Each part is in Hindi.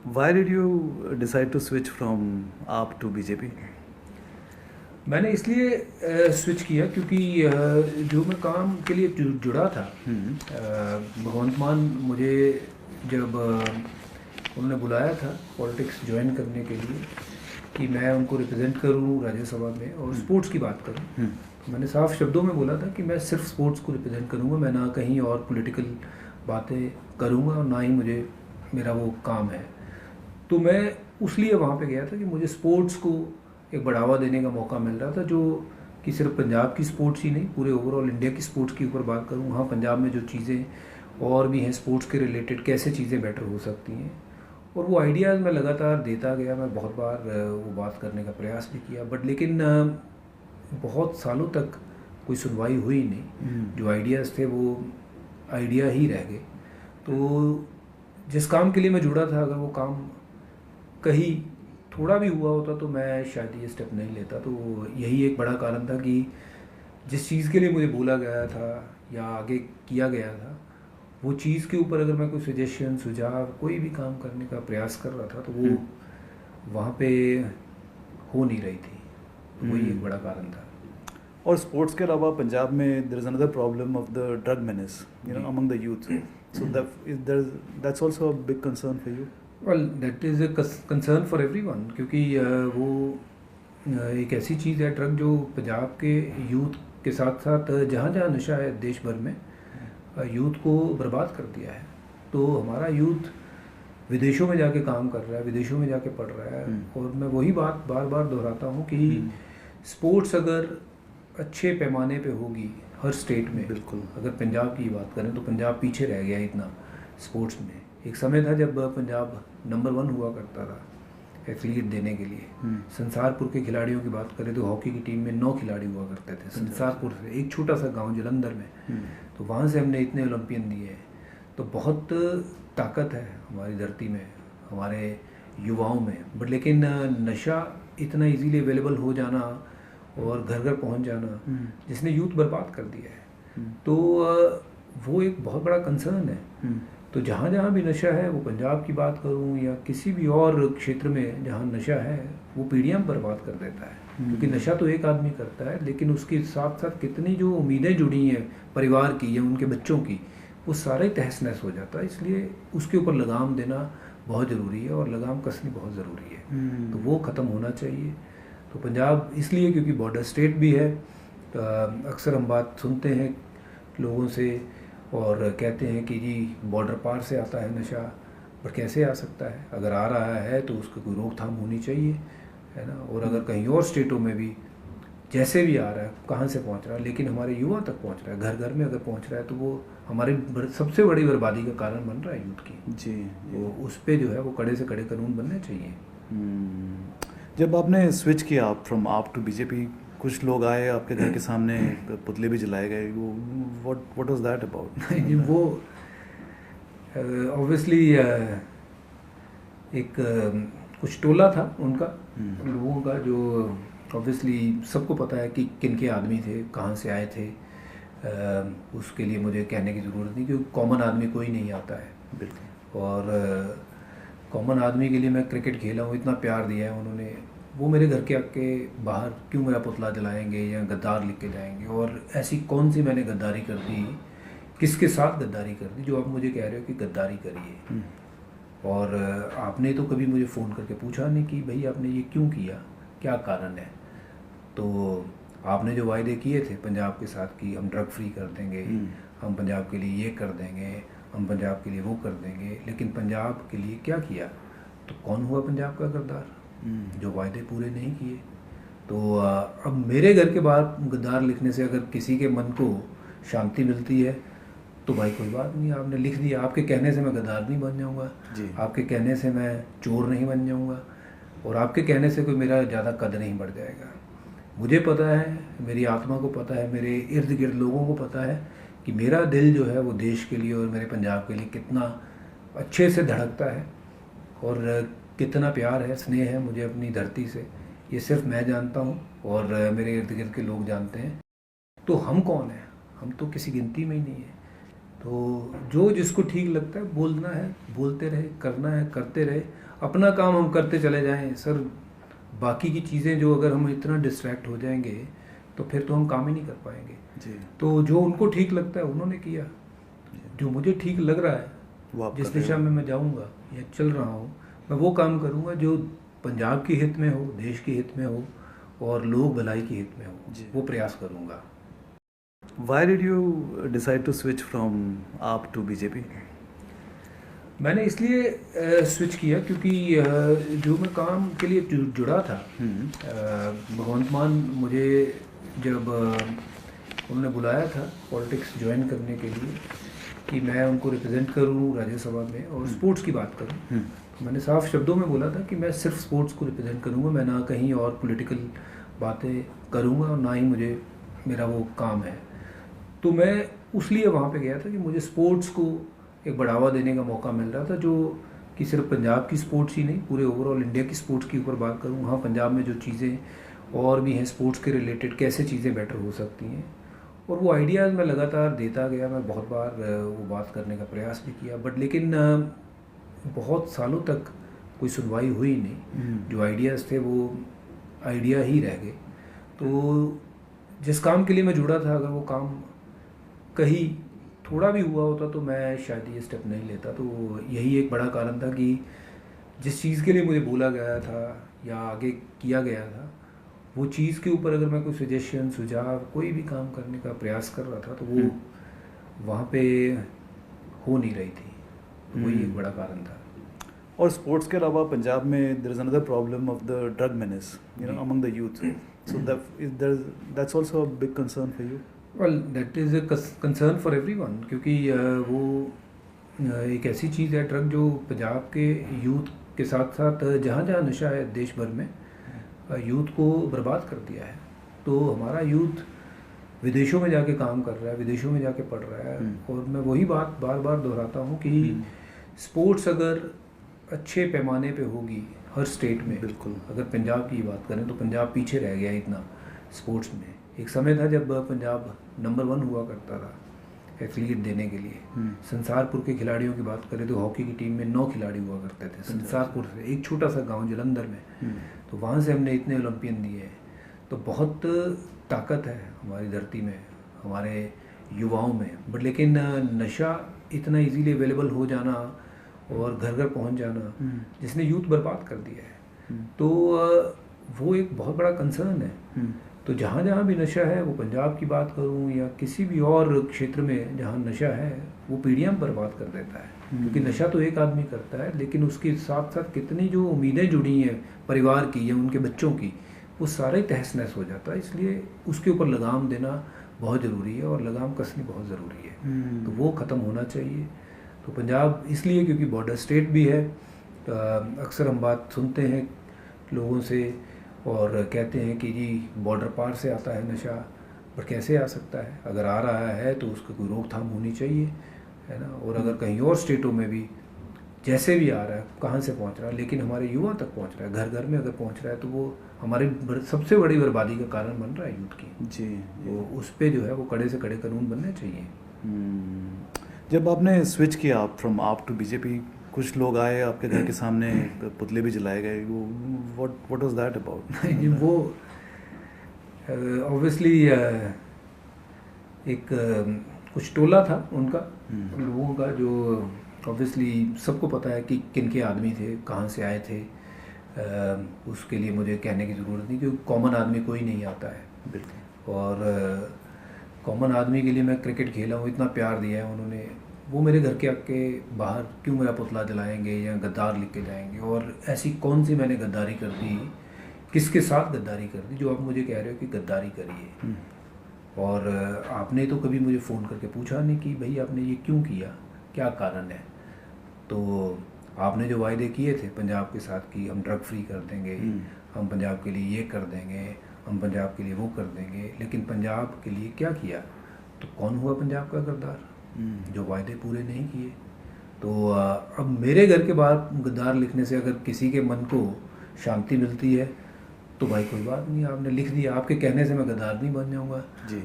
Why did you decide to switch from AAP to BJP? मैंने इसलिए स्विच किया क्योंकि जो मैं काम के लिए जुड़ा था, भगवंत मान मुझे जब उन्होंने बुलाया था पॉलिटिक्स ज्वाइन करने के लिए कि मैं उनको रिप्रेजेंट करूं राज्यसभा में और स्पोर्ट्स की बात करूं, तो मैंने साफ शब्दों में बोला था कि मैं सिर्फ स्पोर्ट्स को रिप्रेजेंट करूंगा, मैं ना कहीं और पॉलिटिकल बातें करूंगा और ना ही मुझे मेरा वो काम है। तो मैं उस लिए वहाँ पे गया था कि मुझे स्पोर्ट्स को एक बढ़ावा देने का मौका मिल रहा था, जो कि सिर्फ पंजाब की स्पोर्ट्स ही नहीं, पूरे ओवरऑल इंडिया की स्पोर्ट्स के ऊपर बात करूँ। हाँ, पंजाब में जो चीज़ें और भी हैं स्पोर्ट्स के रिलेटेड, कैसे चीज़ें बेटर हो सकती हैं, और वो आइडियाज़ मैं लगातार देता गया। मैं बहुत बार वो बात करने का प्रयास भी किया, बट लेकिन बहुत सालों तक कोई सुनवाई हुई नहीं। जो आइडियाज़ थे वो आइडिया ही रह गए। तो जिस काम के लिए मैं जुड़ा था, अगर वो काम कहीं थोड़ा भी हुआ होता तो मैं शायद ये स्टेप नहीं लेता। तो यही एक बड़ा कारण था कि जिस चीज़ के लिए मुझे बोला गया था या आगे किया गया था, वो चीज़ के ऊपर अगर मैं कोई सजेशन, सुझाव, कोई भी काम करने का प्रयास कर रहा था तो वो वहाँ पे हो नहीं रही थी। तो वही एक बड़ा कारण था। और स्पोर्ट्स के अलावा पंजाब में there is another problem of the drug menace, among the youth. So that's also a big concern for you. Well that is a concern for everyone, क्योंकि वो एक ऐसी चीज़ है ड्रग जो पंजाब के यूथ के साथ साथ जहाँ जहाँ नशा है देश भर में यूथ को बर्बाद कर दिया है। तो हमारा यूथ विदेशों में जाके काम कर रहा है, विदेशों में जाके पढ़ रहा है। और मैं वही बात बार बार दोहराता हूँ कि स्पोर्ट्स अगर अच्छे पैमाने पे होगी हर स्टेट में, बिल्कुल, अगर पंजाब की बात करें तो पंजाब पीछे रह गया इतना स्पोर्ट्स में। एक समय था जब पंजाब नंबर 1 हुआ करता था एथलीट देने के लिए। संसारपुर के खिलाड़ियों की बात करें तो हॉकी की टीम में 9 खिलाड़ी हुआ करते थे संसारपुर से, एक छोटा सा गांव जलंधर में। तो वहाँ से हमने इतने ओलंपियन दिए हैं। तो बहुत ताकत है हमारी धरती में, हमारे युवाओं में। बट लेकिन नशा इतना इजीली अवेलेबल हो जाना और घर घर पहुँच जाना, जिसने यूथ बर्बाद कर दिया है, तो वो एक बहुत बड़ा कंसर्न है। तो जहाँ जहाँ भी नशा है, वो पंजाब की बात करूँ या किसी भी और क्षेत्र में जहाँ नशा है, वो पीढ़ियाँ बर्बाद कर देता है। क्योंकि नशा तो एक आदमी करता है, लेकिन उसके साथ साथ कितनी जो उम्मीदें जुड़ी हैं परिवार की या उनके बच्चों की, वो सारा ही तहस नहस हो जाता है। इसलिए उसके ऊपर लगाम देना बहुत ज़रूरी है और लगाम कसनी बहुत ज़रूरी है। तो वो ख़त्म होना चाहिए। तो पंजाब इसलिए क्योंकि बॉर्डर स्टेट भी है। अक्सर हम बात सुनते हैं लोगों से और कहते हैं कि जी बॉर्डर पार से आता है नशा, पर कैसे आ सकता है? अगर आ रहा है तो उसकी कोई रोकथाम होनी चाहिए, है ना। और अगर कहीं और स्टेटों में भी जैसे भी आ रहा है, कहाँ से पहुँच रहा है, लेकिन हमारे युवा तक पहुँच रहा है, घर घर में अगर पहुँच रहा है, तो वो हमारे सबसे बड़ी बर्बादी का कारण बन रहा है यूथ की। जी, वो उस पर जो है वो कड़े से कड़े कानून बनने चाहिए। जब आपने स्विच किया फ्रॉम आप टू बीजेपी, कुछ लोग आए आपके घर के सामने, पुतले भी जलाए गए, वो व्हाट वाज दैट अबाउट? वो ऑब्वियसली एक कुछ टोला था उनका, लोगों का, जो ऑब्वियसली सबको पता है कि किन के आदमी थे, कहाँ से आए थे। उसके लिए मुझे कहने की ज़रूरत नहीं, क्योंकि कॉमन आदमी कोई नहीं आता है। बिल्कुल। और कॉमन आदमी के लिए मैं क्रिकेट खेला हूँ, इतना प्यार दिया है उन्होंने। वो मेरे घर के आके बाहर क्यों मेरा पुतला जलाएंगे या गद्दार लिख के जाएंगे? और ऐसी कौन सी मैंने गद्दारी कर दी, किसके साथ गद्दारी कर दी जो आप मुझे कह रहे हो कि गद्दारी करी है? और आपने तो कभी मुझे फ़ोन करके पूछा नहीं कि भाई आपने ये क्यों किया, क्या कारण है? तो आपने जो वायदे किए थे पंजाब के साथ कि हम ड्रग फ्री कर देंगे, हम पंजाब के लिए ये कर देंगे, हम पंजाब के लिए वो कर देंगे, लेकिन पंजाब के लिए क्या किया? तो कौन हुआ पंजाब का गद्दार जो वायदे पूरे नहीं किए? तो अब मेरे घर के बाहर गद्दार लिखने से अगर किसी के मन को शांति मिलती है तो भाई कोई बात नहीं, आपने लिख दिया। आपके कहने से मैं गद्दार नहीं बन जाऊंगा, आपके कहने से मैं चोर नहीं बन जाऊंगा, और आपके कहने से कोई मेरा ज़्यादा कद नहीं बढ़ जाएगा। मुझे पता है, मेरी आत्मा को पता है, मेरे इर्द गिर्द लोगों को पता है कि मेरा दिल जो है वो देश के लिए और मेरे पंजाब के लिए कितना अच्छे से धड़कता है और कितना प्यार है, स्नेह है मुझे अपनी धरती से। ये सिर्फ मैं जानता हूँ और मेरे इर्द गिर्द के लोग जानते हैं। तो हम कौन हैं? हम तो किसी गिनती में ही नहीं है। तो जो जिसको ठीक लगता है बोलना है, बोलते रहे, करना है, करते रहे, अपना काम हम करते चले जाएं सर। बाकी की चीज़ें जो अगर हम इतना डिस्ट्रैक्ट हो जाएंगे तो फिर तो हम काम ही नहीं कर पाएंगे। जी। तो जो उनको ठीक लगता है उन्होंने किया, जो मुझे ठीक लग रहा है, वो आप जिस कर रहे दिशा हो। में मैं जाऊंगा या चल रहा हूँ, मैं वो काम करूंगा जो पंजाब के हित में हो, देश के हित में हो और लोक भलाई के हित में हो, जी। वो प्रयास करूंगा। Why did you decide to switch from AAP to BJP? मैंने इसलिए स्विच किया क्योंकि जो मैं काम के लिए जुड़ा था, भगवंत मान मुझे जब उन्होंने बुलाया था पॉलिटिक्स ज्वाइन करने के लिए कि मैं उनको रिप्रेजेंट करूं राज्यसभा में और स्पोर्ट्स की बात करूं, तो मैंने साफ शब्दों में बोला था कि मैं सिर्फ स्पोर्ट्स को रिप्रेजेंट करूंगा, मैं ना कहीं और पॉलिटिकल बातें करूंगा और ना ही मुझे मेरा वो काम है। तो मैं उसलिए वहाँ पे गया था कि मुझे स्पोर्ट्स को एक बढ़ावा देने का मौका मिल रहा था, जो कि सिर्फ पंजाब की स्पोर्ट्स ही नहीं, पूरे ओवरऑल इंडिया की स्पोर्ट्स के ऊपर बात करूँ। हाँ, पंजाब में जो चीज़ें और भी हैं स्पोर्ट्स के रिलेटेड, कैसे चीज़ें बेटर हो सकती हैं, और वो आइडियाज़ मैं लगातार देता गया। मैं बहुत बार वो बात करने का प्रयास भी किया, बट लेकिन बहुत सालों तक कोई सुनवाई हुई नहीं। जो आइडियाज़ थे वो आइडिया ही रह गए। तो जिस काम के लिए मैं जुड़ा था, अगर वो काम कहीं थोड़ा भी हुआ होता तो मैं शायद ये स्टेप नहीं लेता। तो यही एक बड़ा कारण था कि जिस चीज़ के लिए मुझे बोला गया था या आगे किया गया था, वो चीज़ के ऊपर अगर मैं कोई सजेशन, सुझाव, कोई भी काम करने का प्रयास कर रहा था तो वो वहाँ पे हो नहीं रही थी। तो वही एक बड़ा कारण था। और स्पोर्ट्स के अलावा पंजाब में there is another problem of the drug menace, you know, among the youth. So that's also a big concern for you. Well, that is a concern for everyone, क्योंकि वो एक ऐसी चीज़ है ड्रग जो पंजाब के यूथ के साथ साथ जहाँ जहाँ नशा है देश भर में, यूथ को बर्बाद कर दिया है। तो हमारा यूथ विदेशों में जाके काम कर रहा है, विदेशों में जाके पढ़ रहा है। और मैं वही बात बार बार दोहराता हूँ कि स्पोर्ट्स अगर अच्छे पैमाने पे होगी हर स्टेट में, बिल्कुल। अगर पंजाब की बात करें तो पंजाब पीछे रह गया इतना स्पोर्ट्स में। एक समय था जब पंजाब नंबर 1 हुआ करता था एथलीट देने के लिए। संसारपुर के खिलाड़ियों की बात करें तो हॉकी की टीम में 9 खिलाड़ी हुआ करते थे संसारपुर से, एक छोटा सा गांव जलंधर में। तो वहाँ से हमने इतने ओलंपियन दिए हैं। तो बहुत ताकत है हमारी धरती में, हमारे युवाओं में। बट लेकिन नशा इतना इजीली अवेलेबल हो जाना और घर घर पहुँच जाना, जिसने यूथ बर्बाद कर दिया है, तो वो एक बहुत बड़ा कंसर्न है। तो जहाँ जहाँ भी नशा है, वो पंजाब की बात करूँ या किसी भी और क्षेत्र में जहाँ नशा है, वो पीढ़ियाँ बर्बाद कर देता है। क्योंकि नशा तो एक आदमी करता है, लेकिन उसके साथ साथ कितनी जो उम्मीदें जुड़ी हैं परिवार की या उनके बच्चों की, वो सारा ही तहस नहस हो जाता है। इसलिए उसके ऊपर लगाम देना बहुत ज़रूरी है और लगाम कसनी बहुत ज़रूरी है। तो वो ख़त्म होना चाहिए। तो पंजाब इसलिए क्योंकि बॉर्डर स्टेट भी है। अक्सर हम बात सुनते हैं लोगों से और कहते हैं कि जी बॉर्डर पार से आता है नशा, पर कैसे आ सकता है? अगर आ रहा है तो उसकी कोई रोकथाम होनी चाहिए, है ना। और अगर कहीं और स्टेटों में भी जैसे भी आ रहा है, कहाँ से पहुँच रहा है, लेकिन हमारे युवा तक पहुँच रहा है, घर घर में अगर पहुँच रहा है, तो वो हमारे सबसे बड़ी बर्बादी का कारण बन रहा है यूथ की। जी। तो उस पर जो है वो कड़े से कड़े कानून बनने चाहिए। जब आपने स्विच किया फ्रॉम आप टू बीजेपी, कुछ लोग आए आपके घर के सामने, पुतले भी जलाए गए, वो व्हाट वाज दैट अबाउट? वो ऑब्वियसली एक कुछ टोला था उनका, लोगों का, जो ऑब्वियसली सबको पता है कि किन के आदमी थे, कहाँ से आए थे। उसके लिए मुझे कहने की ज़रूरत नहीं, क्योंकि कॉमन आदमी कोई नहीं आता है। बिल्कुल। और कॉमन आदमी के लिए मैं क्रिकेट खेला हूँ, इतना प्यार दिया है उन्होंने। वो मेरे घर के आके बाहर क्यों मेरा पुतला जलाएंगे या गद्दार लिख के जाएंगे? और ऐसी कौन सी मैंने गद्दारी कर दी, किसके साथ गद्दारी कर दी जो आप मुझे कह रहे हो कि गद्दारी करी है? और आपने तो कभी मुझे फ़ोन करके पूछा नहीं कि भाई आपने ये क्यों किया, क्या कारण है? तो आपने जो वायदे किए थे पंजाब के साथ कि हम ड्रग फ्री कर देंगे, हम पंजाब के लिए ये कर देंगे, हम पंजाब के लिए वो कर देंगे, लेकिन पंजाब के लिए क्या किया? तो कौन हुआ पंजाब का गद्दार जो वायदे पूरे नहीं किए? तो अब मेरे घर के बाहर गद्दार लिखने से अगर किसी के मन को शांति मिलती है तो भाई कोई बात नहीं, आपने लिख दिया। आपके कहने से मैं गद्दार नहीं बन जाऊंगा,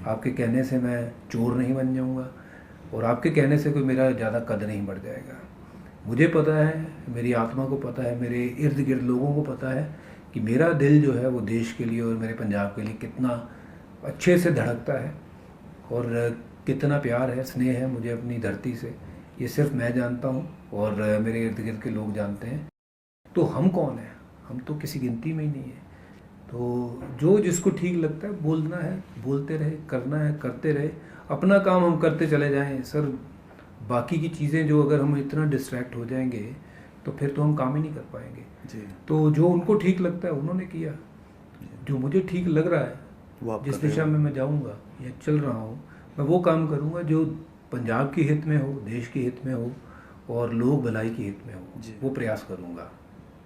आपके कहने से मैं चोर नहीं बन जाऊंगा। और आपके कहने से कोई मेरा ज़्यादा कद नहीं बढ़ जाएगा। मुझे पता है, मेरी आत्मा को पता है, मेरे इर्द गिर्द लोगों को पता है कि मेरा दिल जो है वो देश के लिए और मेरे पंजाब के लिए कितना अच्छे से धड़कता है और कितना प्यार है, स्नेह है मुझे अपनी धरती से। ये सिर्फ मैं जानता हूँ और मेरे इर्द गिर्द के लोग जानते हैं। तो हम कौन हैं? हम तो किसी गिनती में ही नहीं है। तो जो जिसको ठीक लगता है बोलना है, बोलते रहे, करना है, करते रहे, अपना काम हम करते चले जाएं सर। बाकी की चीज़ें जो अगर हम इतना डिस्ट्रैक्ट हो जाएंगे तो फिर तो हम काम ही नहीं कर पाएंगे जी। तो जो उनको ठीक लगता है उन्होंने किया, जो मुझे ठीक लग रहा है, वो आप जिस कर रहे दिशा हो। में मैं जाऊंगा या चल रहा हूँ, मैं वो काम करूंगा जो पंजाब के हित में हो, देश के हित में हो और लोक भलाई के हित में हो, जी। वो प्रयास करूंगा।